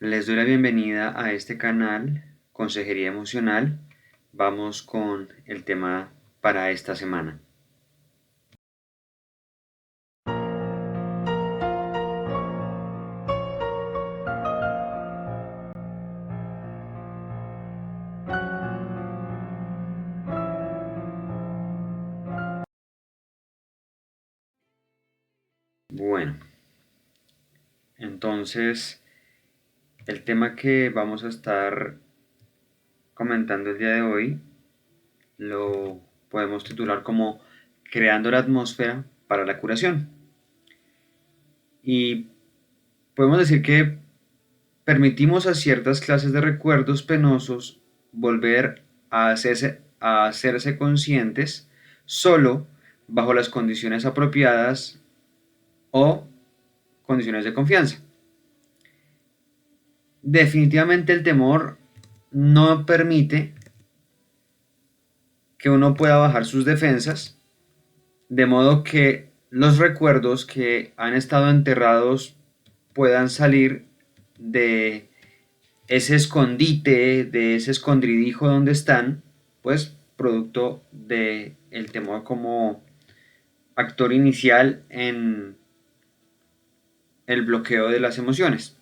Les doy la bienvenida a este canal, Consejería Emocional. Vamos con el tema para esta semana. Bueno, entonces el tema que vamos a estar comentando el día de hoy lo podemos titular como Creando la atmósfera para la curación. Y podemos decir que permitimos a ciertas clases de recuerdos penosos volver a hacerse conscientes solo bajo las condiciones apropiadas o condiciones de confianza. Definitivamente el temor no permite que uno pueda bajar sus defensas, de modo que los recuerdos que han estado enterrados puedan salir de ese escondite, de ese escondridijo donde están, pues producto del temor como actor inicial en el bloqueo de las emociones.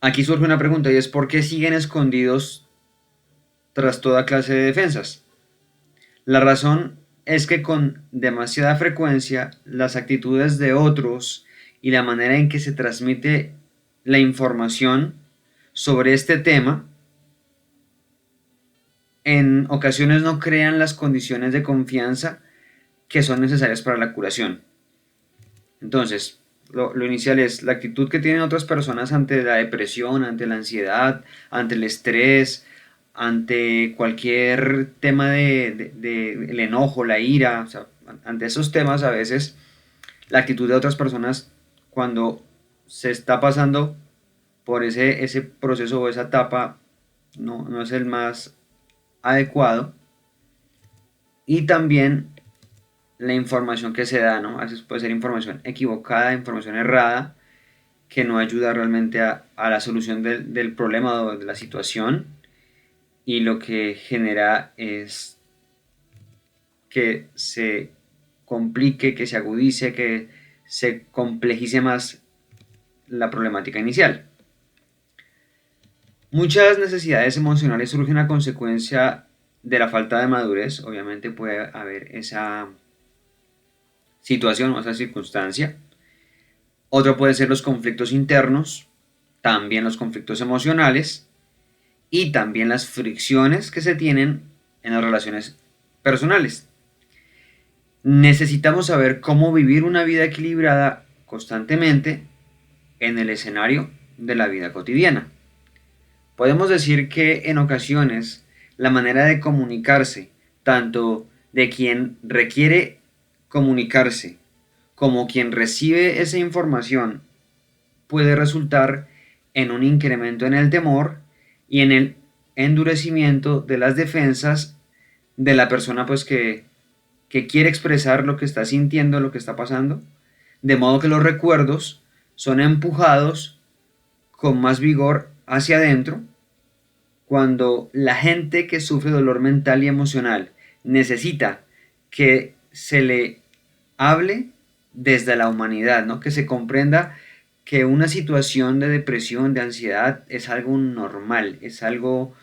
Aquí surge una pregunta y es ¿por qué siguen escondidos tras toda clase de defensas? La razón es que con demasiada frecuencia las actitudes de otros y la manera en que se transmite la información sobre este tema en ocasiones no crean las condiciones de confianza que son necesarias para la curación. Entonces, lo inicial es la actitud que tienen otras personas ante la depresión, ante la ansiedad, ante el estrés, ante cualquier tema de el enojo, la ira, o sea, ante esos temas a veces la actitud de otras personas cuando se está pasando por ese proceso o esa etapa no es el más adecuado. Y también la información que se da, ¿no? A veces puede ser información equivocada, información errada, que no ayuda realmente a la solución del problema o de la situación, y lo que genera es que se complique, que se agudice, que se complejice más la problemática inicial. Muchas necesidades emocionales surgen a consecuencia de la falta de madurez. Obviamente puede haber esa situación o esa circunstancia. Otro puede ser los conflictos internos, también los conflictos emocionales y también las fricciones que se tienen en las relaciones personales. Necesitamos saber cómo vivir una vida equilibrada constantemente en el escenario de la vida cotidiana. Podemos decir que en ocasiones la manera de comunicarse, tanto de quien requiere comunicarse como quien recibe esa información, puede resultar en un incremento en el temor y en el endurecimiento de las defensas de la persona pues que quiere expresar lo que está sintiendo, lo que está pasando, de modo que los recuerdos son empujados con más vigor hacia adentro cuando la gente que sufre dolor mental y emocional necesita que se le hable desde la humanidad, ¿no? Que se comprenda que una situación de depresión, de ansiedad, es algo normal, es algo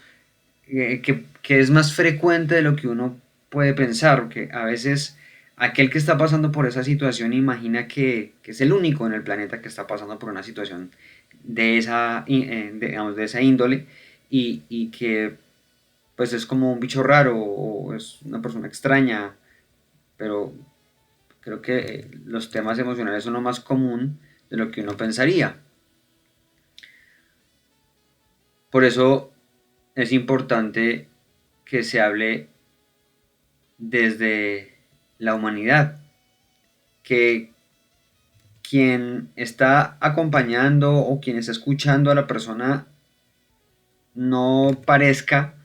que es más frecuente de lo que uno puede pensar, que a veces aquel que está pasando por esa situación imagina que es el único en el planeta que está pasando por una situación digamos, de esa índole y que pues es como un bicho raro o es una persona extraña, pero creo que los temas emocionales son lo más común de lo que uno pensaría. Por eso es importante que se hable desde la humanidad, que quien está acompañando o quien está escuchando a la persona no parezca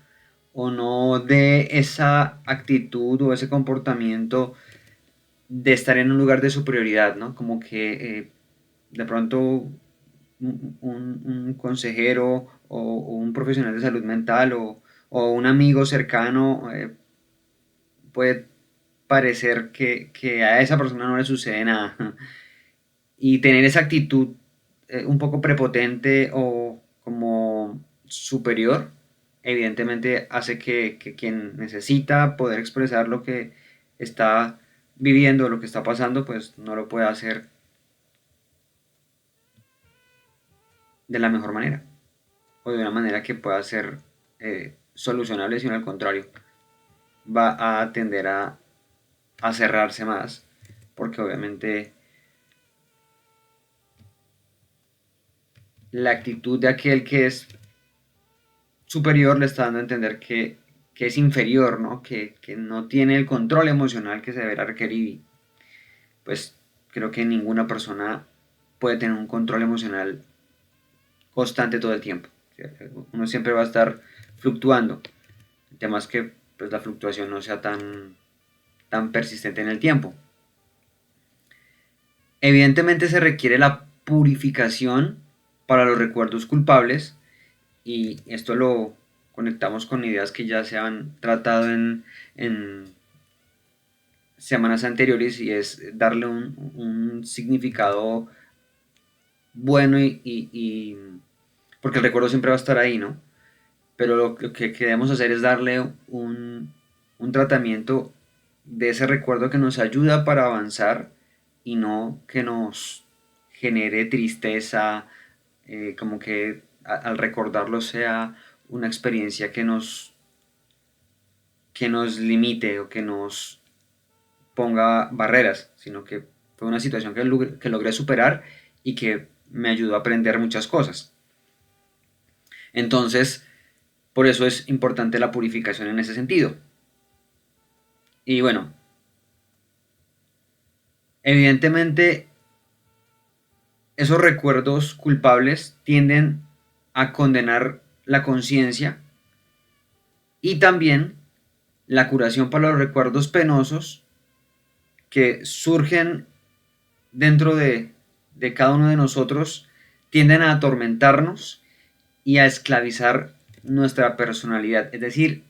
o no dé esa actitud o ese comportamiento de estar en un lugar de superioridad, ¿no? Como que de pronto un consejero o un profesional de salud mental o un amigo cercano, puede parecer que a esa persona no le sucede nada. Y tener esa actitud un poco prepotente o como superior, evidentemente hace que quien necesita poder expresar lo que está viviendo, lo que está pasando, pues no lo pueda hacer de la mejor manera o de una manera que pueda ser solucionable, sino al contrario, va a tender a cerrarse más, porque obviamente la actitud de aquel que es superior le está dando a entender que es inferior, ¿no? Que no tiene el control emocional que se deberá requerir. Y pues creo que ninguna persona puede tener un control emocional constante todo el tiempo. Uno siempre va a estar fluctuando. El tema es que pues, la fluctuación no sea tan persistente en el tiempo. Evidentemente se requiere la purificación para los recuerdos culpables y esto lo conectamos con ideas que ya se han tratado en semanas anteriores y es darle un significado bueno porque el recuerdo siempre va a estar ahí, ¿no? Pero lo que queremos hacer es darle un tratamiento de ese recuerdo que nos ayuda para avanzar y no que nos genere tristeza, como que al recordarlo sea una experiencia que nos limite o que nos ponga barreras, sino que fue una situación que logré superar y que me ayudó a aprender muchas cosas. Entonces, por eso es importante la purificación en ese sentido. Y bueno, evidentemente esos recuerdos culpables tienden a condenar la conciencia y también la curación para los recuerdos penosos que surgen dentro de cada uno de nosotros tienden a atormentarnos y a esclavizar nuestra personalidad, es decir,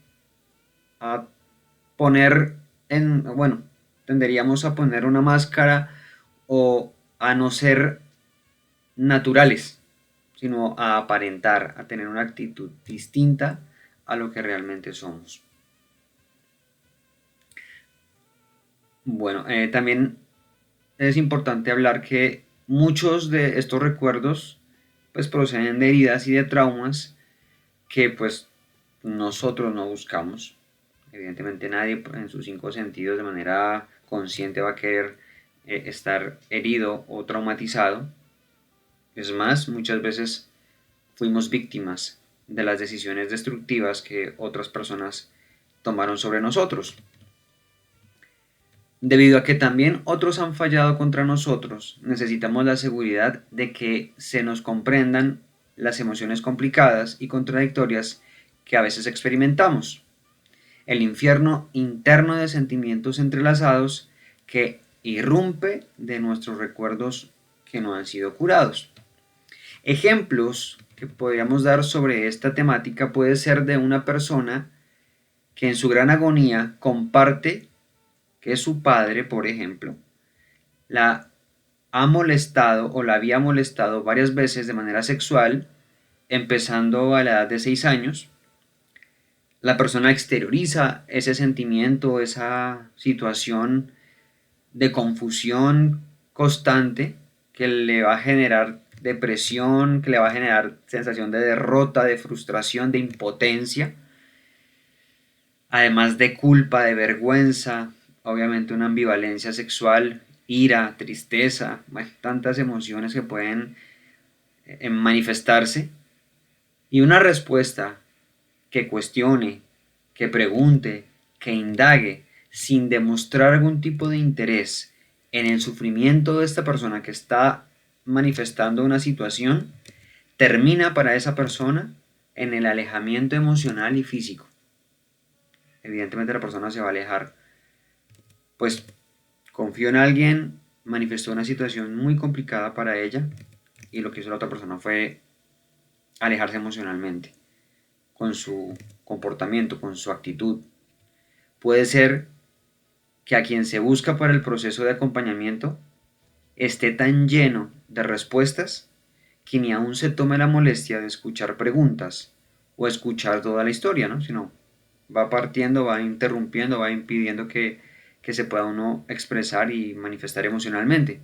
a poner bueno, tenderíamos a poner una máscara o a no ser naturales, sino a aparentar, a tener una actitud distinta a lo que realmente somos. Bueno, también es importante hablar que muchos de estos recuerdos pues proceden de heridas y de traumas que pues nosotros no buscamos. Evidentemente nadie en sus cinco sentidos de manera consciente va a querer estar herido o traumatizado. Es más, muchas veces fuimos víctimas de las decisiones destructivas que otras personas tomaron sobre nosotros. Debido a que también otros han fallado contra nosotros, necesitamos la seguridad de que se nos comprendan las emociones complicadas y contradictorias que a veces experimentamos. El infierno interno de sentimientos entrelazados que irrumpe de nuestros recuerdos que no han sido curados. Ejemplos que podríamos dar sobre esta temática puede ser de una persona que en su gran agonía comparte que su padre, por ejemplo, la ha molestado o la había molestado varias veces de manera sexual, empezando a la edad de 6 años. La persona exterioriza ese sentimiento, esa situación de confusión constante que le va a generar depresión, que le va a generar sensación de derrota, de frustración, de impotencia, además de culpa, de vergüenza, obviamente una ambivalencia sexual, ira, tristeza, bueno, tantas emociones que pueden manifestarse y una respuesta que cuestione, que pregunte, que indague, sin demostrar algún tipo de interés en el sufrimiento de esta persona que está manifestando una situación, termina para esa persona en el alejamiento emocional y físico. Evidentemente la persona se va a alejar, pues confió en alguien, manifestó una situación muy complicada para ella y lo que hizo la otra persona fue alejarse emocionalmente con su comportamiento, con su actitud. Puede ser que a quien se busca para el proceso de acompañamiento esté tan lleno de respuestas que ni aún se tome la molestia de escuchar preguntas o escuchar toda la historia, ¿no? Sino va partiendo, va interrumpiendo, va impidiendo que se pueda uno expresar y manifestar emocionalmente.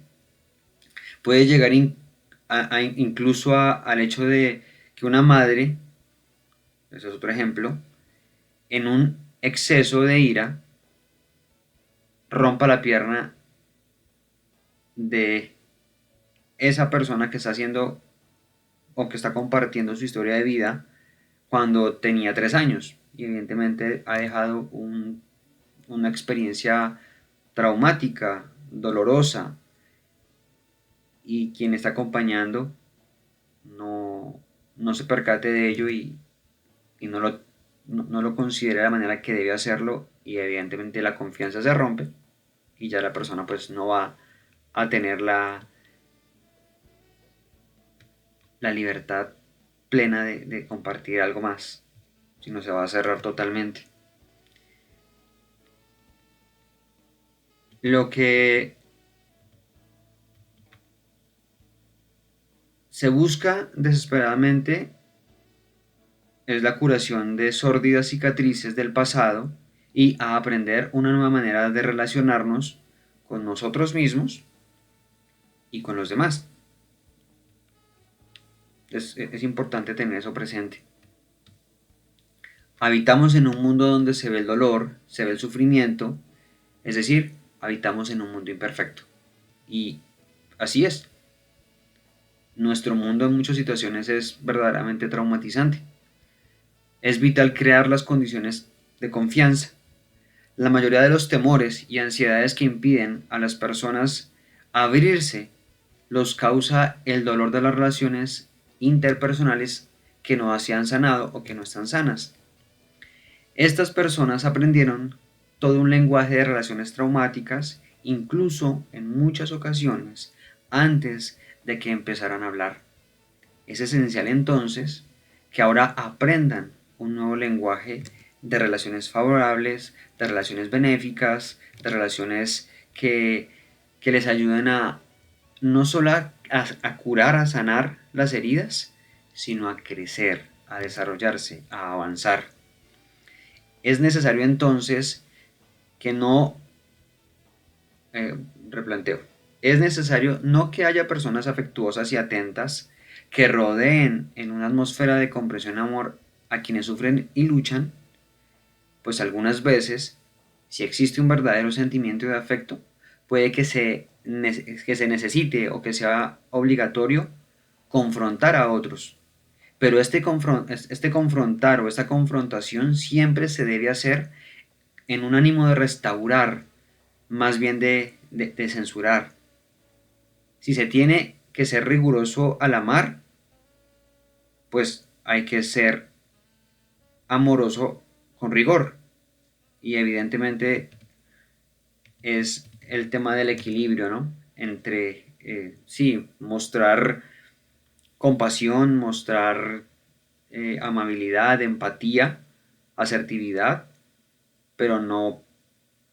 Puede llegar incluso al hecho de que una madre, ese es otro ejemplo, en un exceso de ira, rompa la pierna de esa persona que está haciendo o que está compartiendo su historia de vida cuando tenía 3 años. Y evidentemente ha dejado una experiencia traumática, dolorosa, y quien está acompañando no se percate de ello y no lo considera de la manera que debe hacerlo, y evidentemente la confianza se rompe y ya la persona pues no va a tener la libertad plena de compartir algo más, sino se va a cerrar totalmente. Lo que se busca desesperadamente es la curación de sórdidas cicatrices del pasado y a aprender una nueva manera de relacionarnos con nosotros mismos y con los demás. Es importante tener eso presente. Habitamos en un mundo donde se ve el dolor, se ve el sufrimiento, es decir, habitamos en un mundo imperfecto. Y así es. Nuestro mundo en muchas situaciones es verdaderamente traumatizante. Es vital crear las condiciones de confianza. La mayoría de los temores y ansiedades que impiden a las personas abrirse los causa el dolor de las relaciones interpersonales que no se han sanado o que no están sanas. Estas personas aprendieron todo un lenguaje de relaciones traumáticas, incluso en muchas ocasiones, antes de que empezaran a hablar. Es esencial entonces que ahora aprendan un nuevo lenguaje de relaciones favorables, de relaciones benéficas, de relaciones que les ayuden a no solo a curar, a sanar las heridas, sino a crecer, a desarrollarse, a avanzar. Es necesario entonces que no, replanteo, es necesario no que haya personas afectuosas y atentas que rodeen en una atmósfera de comprensión y amor a quienes sufren y luchan, pues algunas veces, si existe un verdadero sentimiento de afecto, puede que se necesite o que sea obligatorio confrontar a otros. Pero este confrontar o esta confrontación siempre se debe hacer en un ánimo de restaurar, más bien de censurar. Si se tiene que ser riguroso al amar, pues hay que ser amoroso con rigor. Y evidentemente es el tema del equilibrio, ¿no? Entre, sí, mostrar compasión, mostrar amabilidad, empatía, asertividad, pero no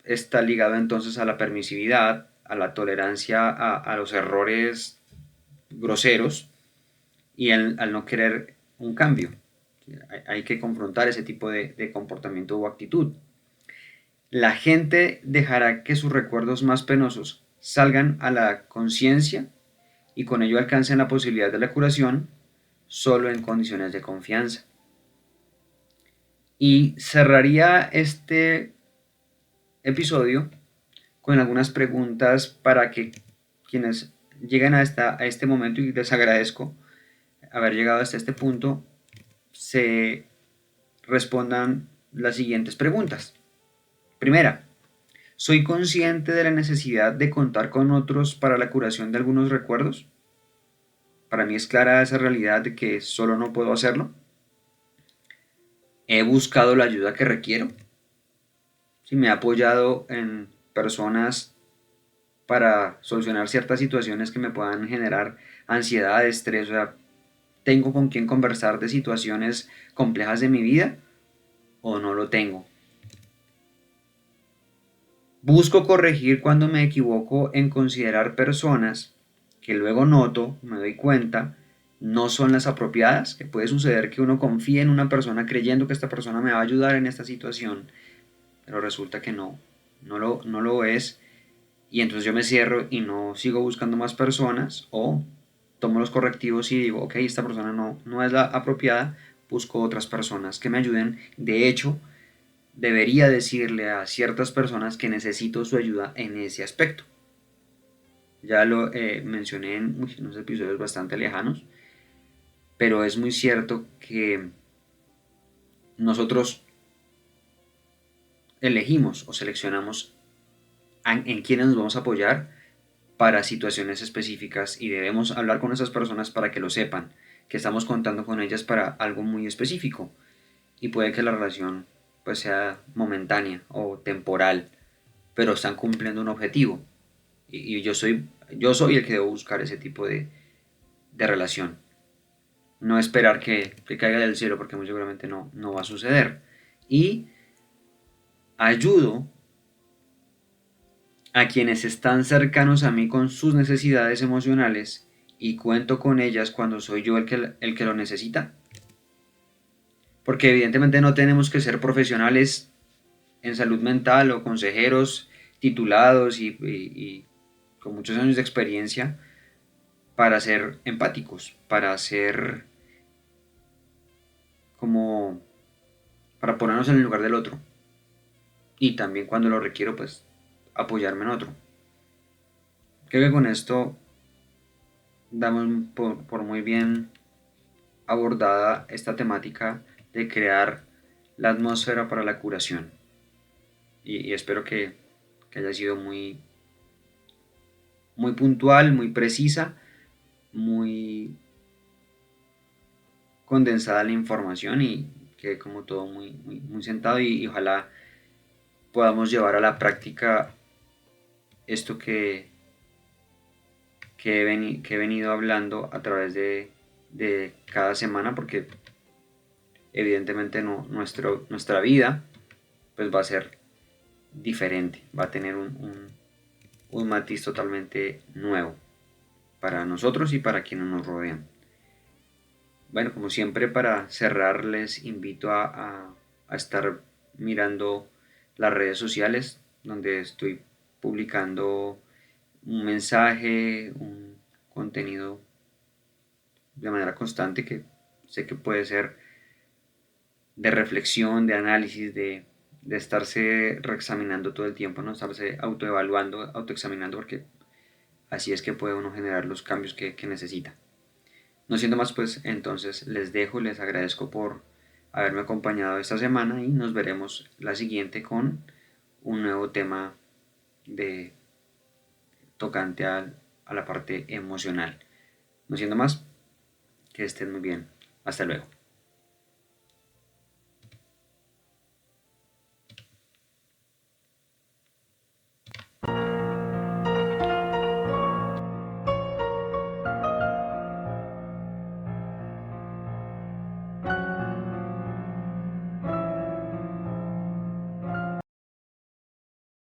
está ligado entonces a la permisividad, a la tolerancia a los errores groseros y al no querer un cambio. Hay que confrontar ese tipo de comportamiento o actitud. La gente dejará que sus recuerdos más penosos salgan a la conciencia y con ello alcancen la posibilidad de la curación solo en condiciones de confianza. Y cerraría este episodio con algunas preguntas para que quienes lleguen a este momento, y les agradezco haber llegado hasta este punto, se respondan las siguientes preguntas. Primera, ¿soy consciente de la necesidad de contar con otros para la curación de algunos recuerdos? Para mí es clara esa realidad de que solo no puedo hacerlo. ¿He buscado la ayuda que requiero? Si me he apoyado en personas para solucionar ciertas situaciones que me puedan generar ansiedad, estrés, o sea, ¿tengo con quién conversar de situaciones complejas de mi vida o no lo tengo? Busco corregir cuando me equivoco en considerar personas que luego noto, me doy cuenta, no son las apropiadas, que puede suceder que uno confíe en una persona creyendo que esta persona me va a ayudar en esta situación, pero resulta que no lo es, y entonces yo me cierro y no sigo buscando más personas, o tomo los correctivos y digo, ok, esta persona no es la apropiada, busco otras personas que me ayuden. De hecho, debería decirle a ciertas personas que necesito su ayuda en ese aspecto. Ya lo mencioné en unos episodios bastante lejanos, pero es muy cierto que nosotros elegimos o seleccionamos en quiénes nos vamos a apoyar para situaciones específicas, y debemos hablar con esas personas para que lo sepan, que estamos contando con ellas para algo muy específico, y puede que la relación pues sea momentánea o temporal, pero están cumpliendo un objetivo, y yo soy el que debo buscar ese tipo de relación, no esperar que caiga del cielo, porque muy seguramente no va a suceder. Y ayudo a quienes están cercanos a mí con sus necesidades emocionales, y cuento con ellas cuando soy yo el que lo necesita. Porque evidentemente no tenemos que ser profesionales en salud mental o consejeros titulados y con muchos años de experiencia para ser empáticos, para ser como, para ponernos en el lugar del otro. Y también cuando lo requiero, pues apoyarme en otro. Creo que con esto damos por muy bien abordada esta temática de crear la atmósfera para la curación. Y espero que haya sido muy puntual, muy precisa, muy condensada la información, y que como todo muy sentado, y ojalá podamos llevar a la práctica esto que he venido hablando a través de cada semana, porque evidentemente nuestra vida pues va a ser diferente, va a tener un matiz totalmente nuevo para nosotros y para quienes nos rodean. Bueno, como siempre, para cerrar, les invito a estar mirando las redes sociales, donde estoy publicando un mensaje, un contenido de manera constante, que sé que puede ser de reflexión, de análisis, de estarse reexaminando todo el tiempo, no estarse autoevaluando, autoexaminando, porque así es que puede uno generar los cambios que necesita. No siendo más, pues entonces les dejo, les agradezco por haberme acompañado esta semana, y nos veremos la siguiente con un nuevo tema de tocante a la parte emocional. No siendo más, que estén muy bien. Hasta luego.